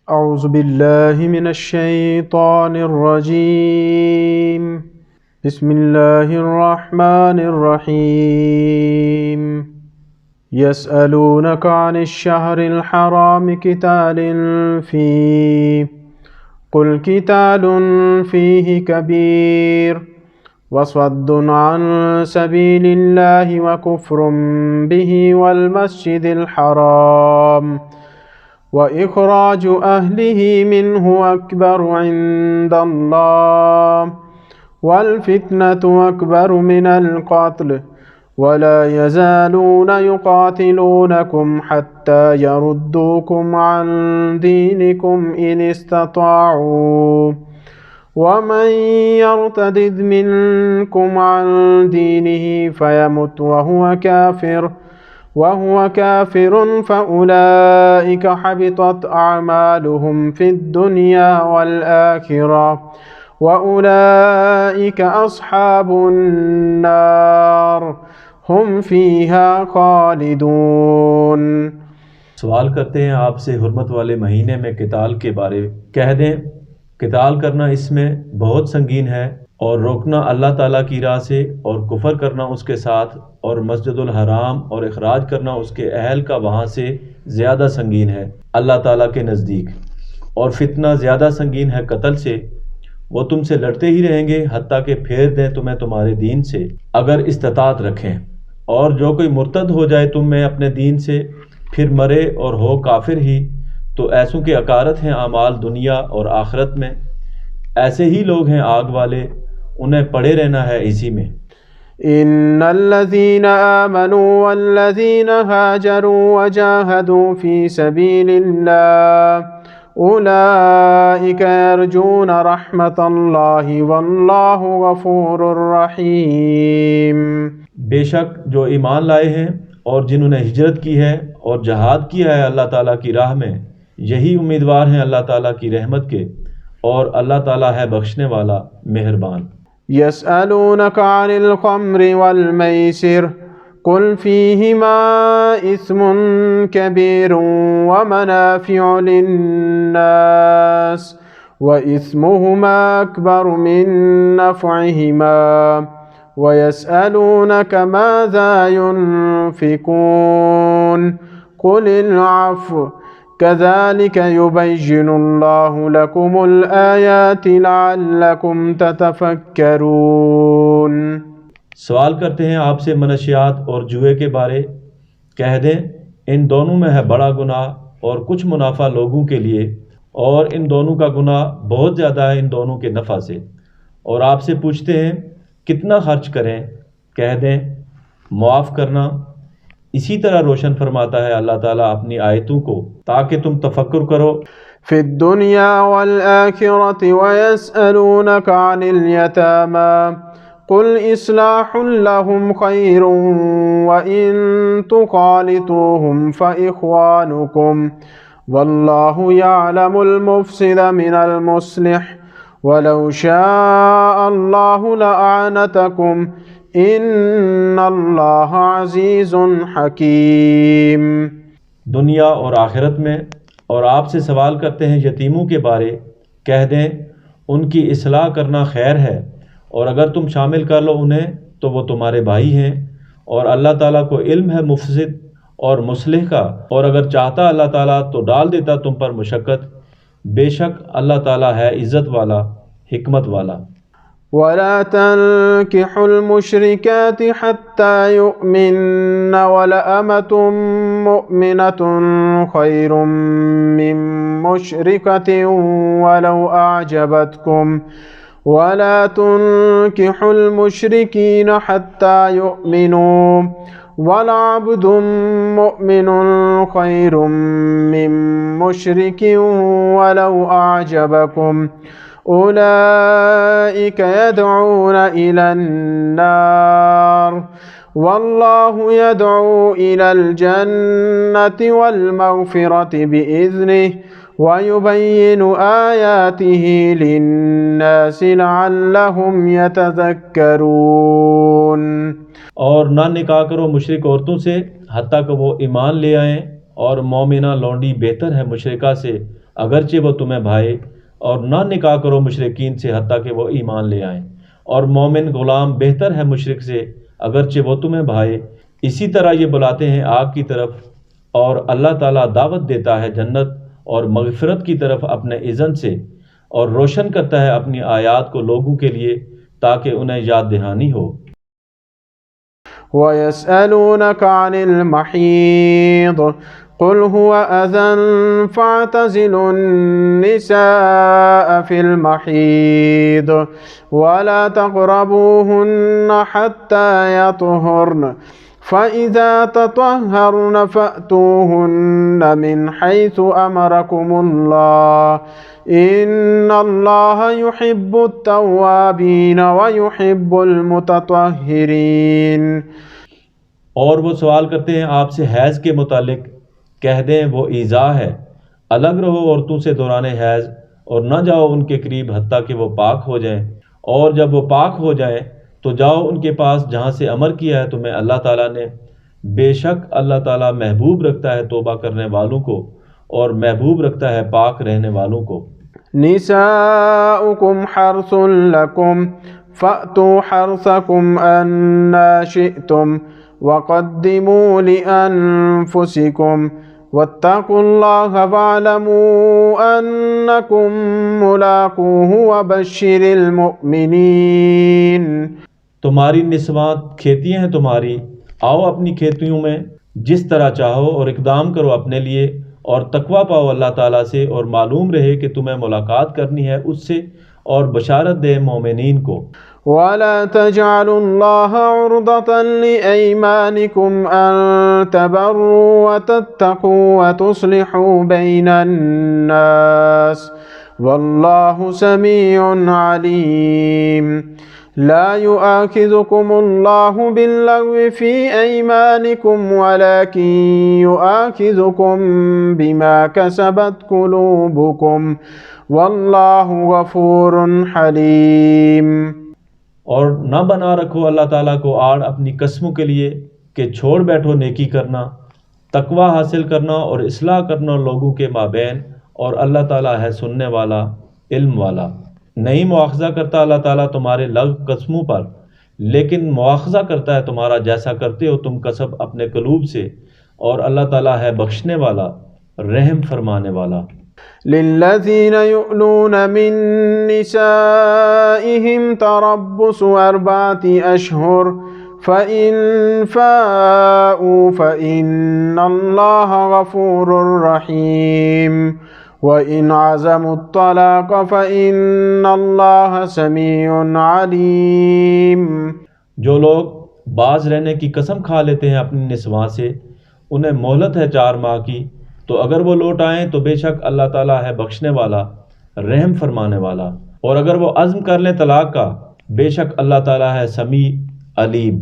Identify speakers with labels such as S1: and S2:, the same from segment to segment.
S1: أعوذ بالله من الشيطان الرجيم بسم الله الرحمن الرحيم يسألونك عن الشهر الحرام قتال فيه قل قتال فيه كبير وصد عن سبيل الله وكفر به والمسجد الحرام وإخراج أهله منه أكبر عند الله والفتنة أكبر من القتل ولا يزالون يقاتلونكم حتى يردوكم عن دينكم إن استطاعوا ومن يرتد منكم عن دينه فيمت وهو كافر فأولئك حبطت أعمالهم في الدنيا والآخرة وأولئك أصحاب النار هم فيها खालिदून।
S2: सवाल करते हैं आपसे हुर्मत वाले महीने में किताल के बारे। कह दें किताल करना इसमें बहुत संगीन है और रोकना अल्लाह ताला की राह से और कुफर करना उसके साथ और मस्जिदुल हराम और इखराज करना उसके अहल का वहाँ से ज़्यादा संगीन है अल्लाह ताला के नज़दीक, और फितना ज़्यादा संगीन है कत्ल से। वो तुमसे लड़ते ही रहेंगे हत्ता के फेर दें तुम्हें तुम्हारे दीन से अगर इस्तात रखें, और जो कोई मुर्तद हो जाए तुम में अपने दीन से फिर मरे और हो काफिर ही, तो ऐसों के अकारत हैं आमाल दुनिया और आखिरत में। ऐसे ही लोग हैं आग वाले, उन्हें पड़े रहना है इसी में।
S1: इन्नल्लज़ीना आमनू वल्लज़ीना हाजरू वजाहदू फी सबीलिल्लाह उलाइका यरजूना रहमतल्लाहि वल्लाहु गफूरुर रहीम।
S2: बेशक जो ईमान लाए हैं और जिन्होंने हिजरत की है और जहाद किया है अल्लाह ताला की राह में, यही उम्मीदवार हैं अल्लाह ताला की रहमत के, और अल्लाह ताला है बख्शने वाला मेहरबान।
S1: यसअलूनका अनिल खम्रि वल मैसिर कुल फीहिमा इस्मुन कबीरुन व मनाफिउ लिन्नास व इस्मुहुमा अकबरु मिन नफ़इहिमा व यसअलूनका माज़ा युनफ़िकून कुलिल अफ़्व कज़ालिक युबय्यिनुल्लाहु लकुमुल आयाति लअल्लकुम ततफ़क्करून।
S2: सवाल करते हैं आपसे मनशियात और जुए के बारे। कह दें इन दोनों में है बड़ा गुनाह और कुछ मुनाफा लोगों के लिए, और इन दोनों का गुनाह बहुत ज़्यादा है इन दोनों के नफ़ा से। और आपसे पूछते हैं कितना खर्च करें। कह दें मुआफ़ करना। इसी तरह रोशन फरमाता है अल्लाह ताला अपनी आयतों को ताकि तुम तफक्कुर करो।
S1: फिद दुनिया वल आखिरति व यसअलूनका अनिल यतामा कुल इस्लाहुल लहुम खैरुन व इन तुखालितूहुम फइख्वानुकुम वल्लाहु यअलमुल मुफ्सिद मिनल मुस्लिह वलौ शाअल्लाहु लअअनतकुम इन्नल्लाह अज़ीज़ुन हकीम।
S2: दुनिया और आखिरत में। और आपसे सवाल करते हैं यतीमों के बारे। कह दें उनकी इस्लाह करना खैर है, और अगर तुम शामिल कर लो उन्हें तो वो तुम्हारे भाई हैं, और अल्लाह ताला को इल्म है मुफसिद और मुस्लिह का, और अगर चाहता अल्लाह ताला तो डाल देता तुम पर मुशक्कत। बेशक अल्लाह ताला है इज़्ज़त वाला हिकमत वाला।
S1: वला तन्किहुल मुश्रिकाति हत्ता युमिन्न वलअमतुम मुमिनतुन खैरुम मिन मुश्रिकतिन वलौ अअजबतकुम वला तुन्किहुल मुश्रिकीन हत्ता युमिनू वलअब्दुम मुमिनुन खैरुम मिन मुश्रिकिन वलौ अअजबकुम उलाइक यदऊन इलन्नार वल्लाहु यदऊ इलल जन्नति वल मग़फ़िरति बिइज़्निहि व युबय्यिनु आयातिहि लिन्नासि लअल्लहुम यतज़क्करून।
S2: और ना निकाह करो मुशरिक औरतों से हत्ता कि वो ईमान ले आएं, और मोमिना लौंडी बेहतर है मुशरिका से अगरचे वो तुम्हें भाए, और ना निकाह करो मुशरिकीन से हत्ता कि वो ईमान ले आएं, और मोमिन गुलाम बेहतर है मुशरिक से अगरचे वो तुम्हें भाए। इसी तरह ये बुलाते हैं आग की तरफ, और अल्लाह ताला दावत देता है जन्नत और मगफिरत की तरफ अपने इज़्न से, और रोशन करता है अपनी आयात को लोगों के लिए ताकि उन्हें याद दहानी हो।
S1: ويسألونك عن المحيض قل هو أذى فاعتزلوا النساء في المحيض ولا تقربوهن حتى يطهرن فإذا تطهرن فأتوهن من حيث أمركم الله إن الله يحب التوابين ويحب المتطهرين।
S2: और वो सवाल करते हैं आपसे हैज़ के मुतालिक, कह दें वो ईज़ा है, अलग रहो औरतों से दौरान हैज़ और न जाओ उनके करीब हत्ता कि वो पाक हो जाएं, और जब वो पाक हो जाएं तो जाओ उनके पास जहाँ से अमर किया है तुम्हें अल्लाह ताला ने। बेशक अल्लाह ताला महबूब रखता है तौबा करने वालों को और महबूब रखता है पाक रहने वालों को।
S1: निसाउकुम हर्सुन लकुम फ़अतू हर्सकुम अन्ना शिअतुम वक़द्दिमू लिअन्फुसिकुम वत्तक़ुल्लाह वअलमू अन्नकुम मुलाक़ूहु वबश्शिरिल मुमिनीन।
S2: तुम्हारी निस्वात खेतियाँ हैं तुम्हारी, आओ अपनी खेतियों में जिस तरह चाहो और इक़दाम करो अपने लिए, और तकवा पाओ अल्लाह ताला से, और मालूम रहे कि तुम्हें मुलाकात करनी है उससे, और बशारत दे मोमिनीन को।
S1: वला तजअलुल्लाह उर्दतन लिअयमानिकुम अन तबर्रू व तत्तकू व तुस्लिहू बैनन नास वल्लाहु समीउन अलीम। ला युआखिज़ुकुमुल्लाहु बिल्लग़्वि फ़ी अयमानिकुम वलाकिन युआखिज़ुकुम बिमा कसबत कुलूबुकुम वल्लाहु गफ़ूरुन हलीम।
S2: और न बना रखो अल्लाह ताला को आड़ अपनी कसमों के लिए कि छोड़ बैठो नेकी करना, तकवा हासिल करना और इस्लाह करना लोगों के माबैन, और अल्लाह ताला है सुनने वाला इल्म वाला। नहीं मुआखज़ा करता अल्लाह ताला तुम्हारे लग कसमों पर, लेकिन मुआखज़ा करता है तुम्हारा जैसा करते हो तुम कसब अपने कलूब से, और अल्लाह ताला है बख्शने वाला रहम फरमाने वाला।
S1: लिल्लज़ीन युअलून मिन निसाइहिम तरब्बुसु अर्बअति अशहुर फ़इन फ़ाऊ फ़इन्नल्लाह गफ़ूरुर रहीम वइन अज़मुत्तलाक़ फ़इन्नल्लाह समीउन अलीम।
S2: जो लोग बाज रहने की कसम खा लेते हैं अपनी निस्वां से, उन्हें मोहलत है 4 माह की, तो अगर वो लौट आएँ तो बेशक अल्लाह ताला है बख्शने वाला रहम फरमाने वाला, और अगर वो अज़्म कर लें तलाक का, बेशक अल्लाह ताला है समी अलीम।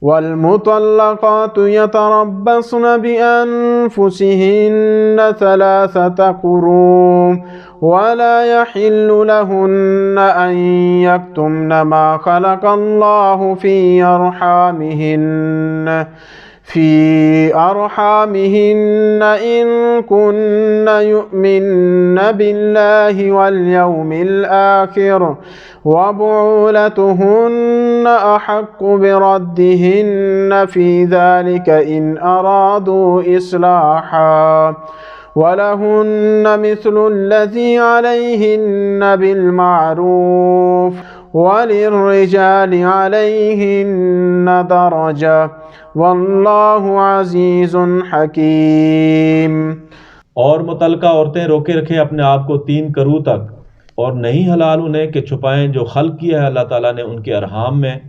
S1: वल्मुतल्लक़ातु यतरब्बस्न बिअन्फुसिहिन्न थलाथता क़ुरूम वला यहिल्लु लहुन्न अन यक्तुमन मा ख़लक़ल्लाहु फ़ी अरहामिहिन्न इन कुन्न युमिन्न बिल्लाहि वल यौमिल आखिर व बुऊलतुहुन्न अहक्कु बिरद्दिहिन्न फ़ी ज़ालिक इन अरादू इस्लाहा वलहुन्न मिस्लुल्लज़ी अलैहिन्न बिलमारूफ़ वलिर्रिजालि अलैहिन्न दरजा वल्लाहु अज़ीज़ुन हकीम।
S2: और मुतल्लका औरतें रोके रखें अपने आप को 3 करू तक, और नहीं हलाल उन्हें कि छुपाएं जो खल्क किया है अल्लाह ताला ने उनके अरहाम में,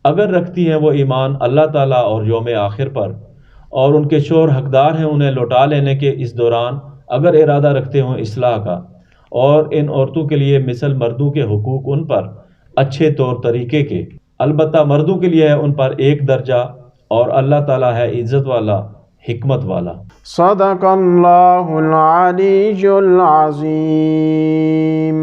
S2: अगर रखती हैं वो ईमान अल्लाह ताला और यौम आखिर पर, और उनके शोहर हकदार हैं उन्हें लौटा लेने के इस दौरान अगर इरादा रखते हों इस्लाह का। और इन औरतों के लिए मिसल मर्दों के हुकूक उन पर अच्छे तौर तरीके के, अलबत्ता मर्दों के लिए है उन पर एक दर्जा, और अल्लाह ताला है इज़्ज़त वाला हिकमत वाला।
S1: सदक़ल्लाहुल अलीयुल अज़ीम।